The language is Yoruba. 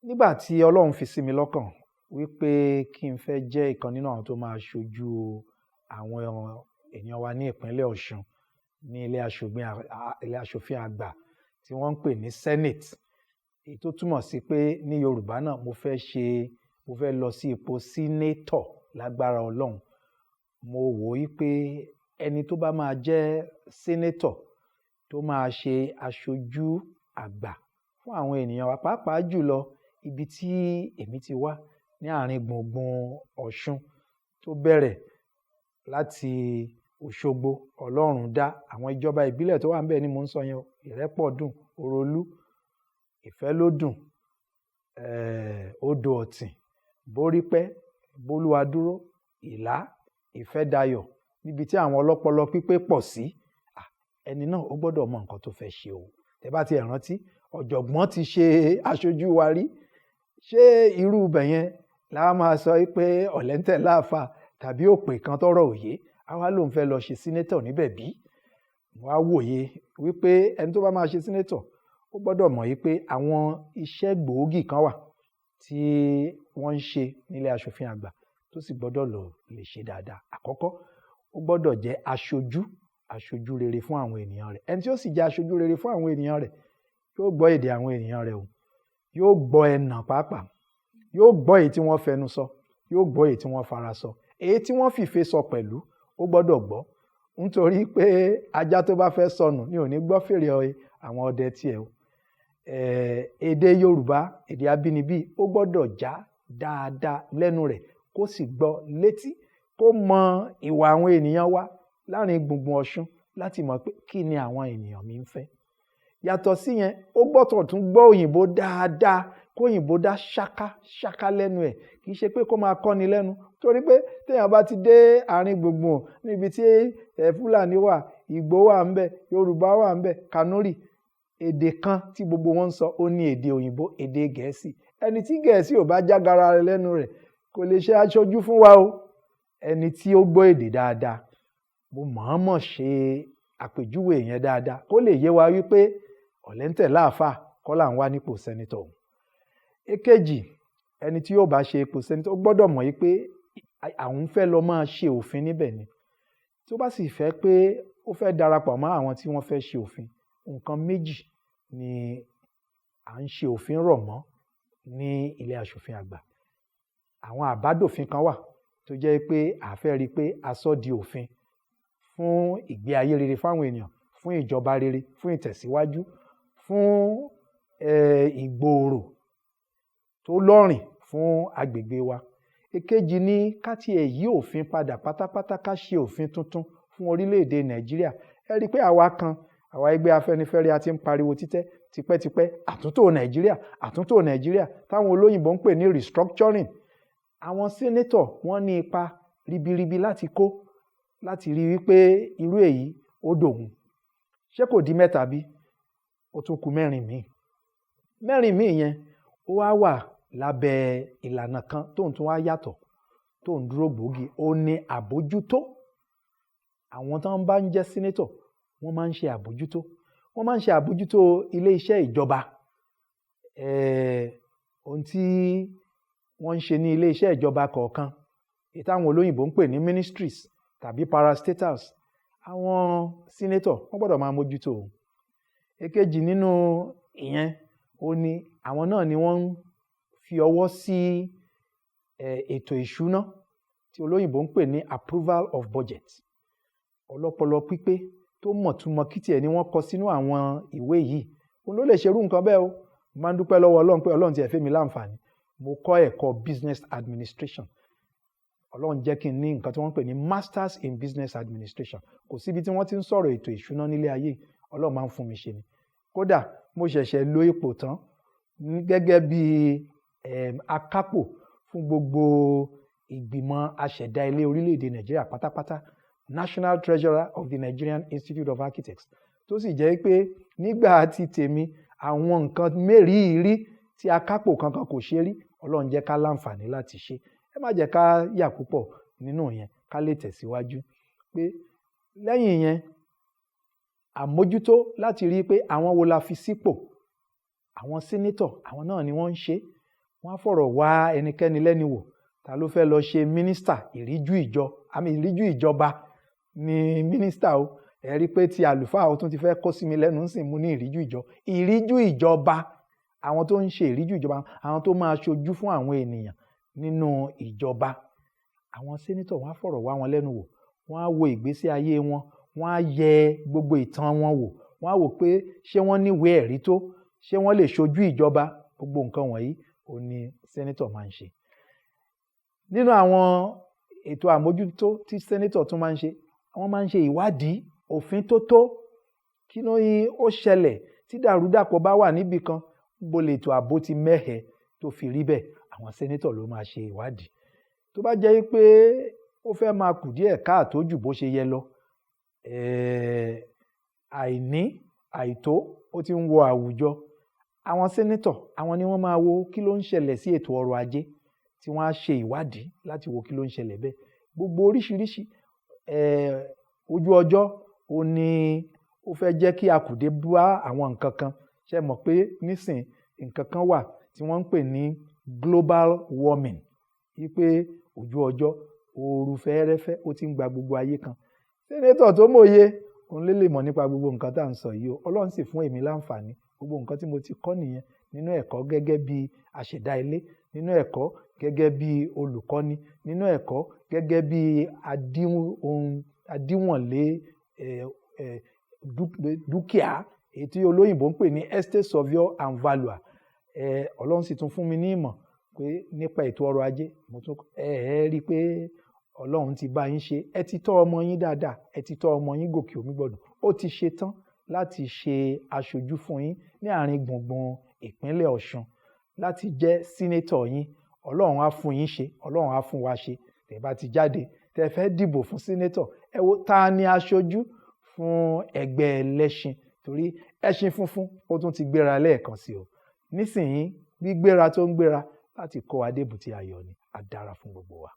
Nígbà tí Ọlọ́run fi sí mi lọ́kàn wípé kí n fẹ́ jẹ́ ìkan nínú àwọn tó máa ṣojú àwọn èèyàn wa ní ìpínlẹ̀ Ọ̀ṣun ní ilé aṣòfin àgbà tí wọ́n ń pè ní Senate, èyí tó túmọ̀ sí pé ní Yorùbá náà mo fẹ́ lọ sí ipò sínétọ̀ lágbára Ọlọ́run. Mo wò wípé ẹni tó bá máa jẹ́ sínétọ̀ tó máa ṣe aṣojú àgbà fún àwọn ènìyàn wa, pàápàá jùlọ ibi tí èmi ti wá ní àárín gbùngbùn Ọ̀ṣun tó bẹ̀rẹ̀ láti Òṣogbo, Ọlọ́rundá, àwọn ìjọba ìbílẹ̀ tó wà níbẹ̀ ni mò ń sọ yẹn, Ìrẹ́pọ̀dùn, Òròlú, Ìfẹ́lódùn, Odò Ọ̀tìn, Bórípẹ́, Bólúwadúró, Ìlá, Ìfẹ́dayọ̀, níbi tí àwọn ọlọ́pọlọ pípé pọ̀ sí. Ẹni náà ó gbọ́dọ̀ mọ nǹkan tó fẹ́ ṣe o. Tẹ́ bá ti rántí, ọ̀jọ̀gbọ́n ti ṣe aṣojú wa rí. Ṣé irú ibẹ̀ yẹn la máa sọ pé ọ̀lẹ́ńtẹ̀ láàfà tàbí òpè kan tọ́rọ̀ òye á wá lóun fẹ́ lọ ṣe sínétọ̀ níbẹ̀ bí? Wọ́n á wòye wípé ẹni tó bá máa ṣe sínétọ̀ ó gbọ́dọ̀ mọ̀ wípé àwọn iṣẹ́ gbòógì kan wà tí wọ́n ń ṣe nílé aṣòfin àgbà tó sì gbọ́dọ̀ lè ṣe dáadáa. Àkọ́kọ́, ó gbọ́dọ̀ jẹ́ aṣojú rere fún àwọn ènìyàn rẹ̀. Ẹni tí ó sì jẹ́ aṣojú rere fún àwọn ènìyàn rẹ̀ yóò gbọ́ èdè àwọn ènìyàn rẹ̀ o, yóò gbọ́ ẹnà pàápàá, yóò gbọ́ èyí tí wọ́n fẹnu sọ, yóò gbọ́ èyí tí wọ́n fara sọ, èyí tí wọ́n fìfé sọ pẹ̀lú ó gbọ́dọ̀ gbọ́. Nítorí pé ajá tó bá fẹ́ sọnù ni ò ní gbọ́ fèrè àwọn ọdẹ tiẹ̀ o. Èdè Yorùbá, èdè abínibí, ó gbọ́dọ̀ já dáadáa lẹ́nu rẹ̀ kó sì gbọ́ létí, kó mọ ìwà àwọn ènìyàn wa láàrin gbùngbùn Ọ̀ṣun láti mọ̀ pé kí ni àwọn ènìyàn mi ń fẹ́. Yàtọ̀ sí yẹn, ó gbọ́dọ̀ tún gbọ́ òyìnbó dáadáa, kó òyìnbó dá ṣáká lẹ́nu ẹ̀, kì í ṣe pé kó máa kọ́ni lẹ́nu. Torí pé téèyàn bá ti dé àárín gbùngbùn níbi tí Fúlàní wà, Ìgbò wà ńbẹ̀, Yorùbá wà ńbẹ̀, Kanuri, èdè kan tí gbogbo wọn ń sọ ó ní èdè òyìnbó, èdè Gẹ̀ẹ́sì. Ẹni tí Gẹ̀ẹ́sì ò bá jágara rẹ̀ lẹ́nu rẹ̀ kò lè ṣe aṣojú fún wa o. Ẹni tí ó gbọ́ èdè dáadáa, mo mọ̀ọ́mọ̀ ṣe àpèjúwe yẹn dáadáa kó lè yé wa wípé ọ̀lẹ́ńtẹ̀ láàfà kọ́ là ń wá nípò sẹ́nitọ̀. Èkejì, ẹni tí yóò bá ṣe ipò sẹ́nitọ̀ ó gbọ́dọ̀ mọ̀ wípé àwọn fẹ́ lọ máa ṣe òfin níbẹ̀ ni. Tó bá sì fẹ́ pé ó fẹ́ darapọ̀ mọ́ àwọn tí wọ́n fẹ́ ṣe òfin, nǹkan méjì ni à ń ṣe òfin rọ̀ mọ́ ní ilé aṣòfin àgbà. Àwọn àbádòfin kan wà tó jẹ́ pé a fẹ́ rí pé a sọ di òfin fún ìgbé ayé rere fáwọn ènìyàn, fún ìjọba rere, fún ìtẹ̀síwájú, fún ìgbòòrò tó lọ́rìn fún agbègbè wa. Èkejì ni ká tiẹ̀ yí òfin padà pátápátá, ká ṣe òfin tuntun fún orílẹ̀-èdè Nàìjíríà. Ẹ rí i pé àwa ẹgbẹ́ Afẹ́nifẹ́re a ti ń pariwo tipẹ́tipẹ́ àtúntò Nàìjíríà táwọn olóyìnbó ń pè ní restructuring. Àwọn sínétọ̀ wọ́n ní ipa ribiribi láti kó láti rí wípé irú èyí ó dòun. Ṣé kò di mẹ́ta bí? Ó tún kù mẹ́rin míì yẹn ó wá wà lábẹ́ ìlànà kan tóun tún wá yàtọ̀, tóun dúró gbòógì, ó ní àbójútó. Àwọn tó ń bá ń jẹ́ sínétọ̀ wọ́n máa ń ṣe àbójútó ilé iṣẹ́ ìjọba. Ohun tí wọ́n ń ṣe ní ilé iṣẹ́ ìjọba kọ̀ọ̀kan, èyí táwọn olóyìnbó ń pè ní ministries tàbí parastatals, àwọn sínétọ̀ wọ́n gbọ́dọ̀ máa mójútó. Èkejì nínú ìyẹn ó ní àwọn náà ni wọ́n ń fi ọwọ́ sí ètò ìṣúná tí olóyìnbó ń pè ní approval of budget. Ọlọ́pọlọ pípé tó mọ̀túmọ̀ kìtì ẹ̀ ni wọ́n kọ sínú àwọn ìwé yìí. Òun ló lè ṣerú nǹkan bẹ́ẹ̀ o. Mo máa ń dúpẹ́ lọ́wọ́ Ọlọ́run pé Ọlọ́run ti ẹ̀ fẹ́ mi láǹfààní. Mo kọ́ ẹ̀kọ́ business administration. Ọlọ́run jẹ́ kí n ní nǹkan tí wọ́n ń pè ní masters in business administration. Kò síbi tí wọ́n ti ń sọ̀rọ̀ ètò ìṣúná nílé ayé, Ọlọ́run máa ń fún mi ṣe ni. Kódà mo ṣẹ̀ṣẹ̀ lo ipò tán gẹ́gẹ́ bí akápò fún gbogbo ìgbìmọ̀ aṣẹ̀dá ilé orílẹ̀-èdè Nàìjíríà pátápátá, National Treasurer of the Nigerian Institute of Architects, tó sì jẹ́ pé nígbà tí tèmi àwọn nǹkan mẹ́rìírí tí akápò kankan kò ṣe rí, Ọlọ́run jẹ́ ká láǹfààní láti ṣe. Ẹ má jẹ́ ká yà púpọ̀ nínú yẹn, ká lè tẹ̀síwájú. Pé lẹ́yìn yẹn, àmójútó láti rí pé àwọn wo la fi sípò. Àwọn sínétọ̀, àwọn náà ni wọ́n ń ṣe. wọ́n á fọ̀rọ̀ wá ẹnikẹ́ni lẹ́nu wò ta ló fẹ́ lọ ṣe mínísítà ìríjú ìjọba ni mínísítà o. Ẹ rí pé ti àlùfáà ó tún ti fẹ́ kó sí mi lẹ́nu ń sìn mú ní ìríjú ìjọba, àwọn tó ń ṣe ìríjú ìjọba, àwọn tó máa ṣojú fún àwọn ènìyàn nínú ìjọba. Àwọn sénétọ̀ wọ́n á fọ̀rọ̀ wá wọn lẹ́nu wò, wọ́n á wo ìgbésí ayé wọn, wọ́n á yẹ gbogbo ìtàn wọn wò, wọ́n á wò pé ṣé wọ́n níwèé ẹ̀rí tó, ṣé wọ́n lè ṣojú ìjọba. Gbogbo nǹkan wọ̀nyí òun ni sénétọ̀ máa ń ṣe. Nínú àwọn ètò àmójútó tí sénétọ̀ tún máa ń ṣe, wọ́n máa ń ṣe ìwádìí òfin tó tó. Kí ló yín ó ṣẹlẹ̀ tí dàrúdàpọ̀ bá wà níbì kan, bó lè ètò ààbò ti mẹ́hẹ tó fi rí bẹ́ẹ̀, àwọn sénétọ̀ ló máa ṣe ìwádìí. Tó bá jẹ́ pé ó fẹ́ máa kù díẹ̀ káàtó jù bó ṣe yẹ lọ, àìtó ó ti ń wọ àwùjọ, àwọn sénétọ̀ àwọn ni wọ́n máa wo kí ló ń ṣẹlẹ̀ sí ètò ọrọ̀ ajé, tí wọ́n á ṣe ìwádìí láti wo kí ló ń ṣẹlẹ̀ bẹ́ẹ̀. Gbogbo oríṣiríṣi ojú ọjọ́ ó ní ó fẹ́ jẹ́ kí akùdé bá àwọn nǹkan kan. Ṣé mọ̀ pé nísìn nǹkan kan wà tí wọ́n ń pè ní global warming, wípé ojú ọjọ́ ooru fẹ́ẹ́rẹ́fẹ́ ó ti ń gba gbogbo ayé kan. Sénétọ̀ tó mòye òun lè mọ̀ nípa gbogbo nǹkan tá à ń sọ yìí o. Ọlọ́run sì fún èmi láǹfààní, gbogbo nǹkan tí mo ti kọ́ nìyẹn nínú ẹ̀kọ́ gẹ́gẹ́ bí aṣẹ̀dá ilé, nínú ẹ̀kọ́ gẹ́gẹ́ bí olùkọ́ni, nínú ẹ̀kọ́ gẹ́gẹ́ bí adíwọ̀nlé dúkìá, èyí tí olóyìnbó ń pè ní estate surveyor and valuer. Ọlọ́run sì tún fún mi ní ìmọ̀ pé nípa ètò ọrọ̀ ajé, mo tún rí i pé Ọlọ́run ti bá yín ṣe. Ẹ ti tọ́ ọmọ yín dáadáa, ẹ ti tọ́ ọmọ yín gòkè omi gbọ́dọ̀. Ó ti ṣe tán láti ṣe aṣojú fún yín ní àárín gbùngbùn ìpínlẹ̀ Ọ̀ṣun, láti jẹ́ sínétọ̀ yín. Ọlọ́run á fún yín ṣe, Ọlọ́run á fún wa ṣe. Tẹ́ bá ti jáde, tẹ́ fẹ́ dìbò fún sínétọ̀, ẹ wo ta ni aṣojú fún ẹgbẹ́ ẹlẹ́ṣin, torí ẹṣin funfun ó tún ti gbéra lẹ́ẹ̀kan sí o. Nísìnyí gbígbéra tó ń gbéra láti kó wa débùté ayọ̀ ni. Á dára fún gbogbo wa.